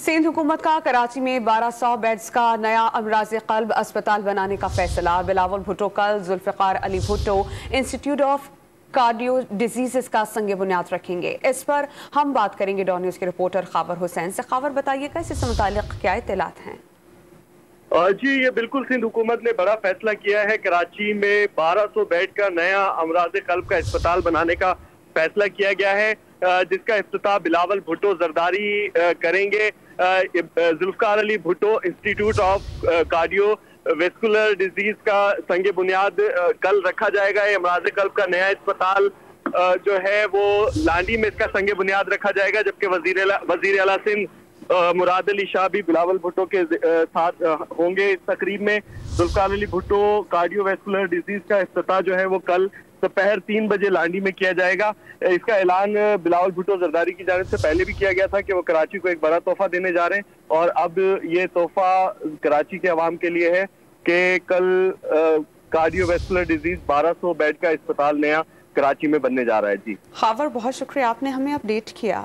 सिंध हुकूमत का कराची में 1200 बेड्स का नया अमराज क़ल्ब अस्पताल बनाने का फैसला। बिलावल भुट्टो कल Zulfikar Ali Bhutto institute of cardio disease का संग बुनियाद रखेंगे। इस पर हम बात करेंगे डॉन न्यूज़ के रिपोर्टर खावर हुसैन से। खावर, बताइएगा इससे मुतालिक क्या इत्तलात हैं? जी, ये बिल्कुल सिंध हुकूमत ने बड़ा फैसला किया है। कराची में 1200 बेड का नया अमराज क़ल्ब का अस्पताल बनाने का फैसला किया गया है, जिसका इफ्तिताह बिलावल भुट्टो जरदारी करेंगे। Zulfikar Ali Bhutto institute of cardiovascular disease का संग बुनियाद कल रखा जाएगा। ये अमराज क़ल्ब का नया अस्पताल जो है वो लांडी में इसका संग बुनियाद रखा जाएगा, जबकि वज़ीर आला सिंध मुराद अली शाह भी बिलावल भुट्टो के साथ होंगे इस तकरीब में। जुल्फ़िकार अली भुट्टो कार्डियोवैस्कुलर डिजीज का इफ्तिताह जो है वो कल दोपहर 3 बजे लांडी में किया जाएगा। इसका ऐलान बिलावल भुट्टो जरदारी की जानिब से पहले भी किया गया था कि वो कराची को एक बड़ा तोहफा देने जा रहे हैं, और अब ये तोहफा कराची के अवाम के लिए है कि कल कार्डियोवैस्कुलर डिजीज 1200 बेड का अस्पताल नया कराची में बनने जा रहा है। जी खावर, बहुत शुक्रिया, आपने हमें अपडेट किया।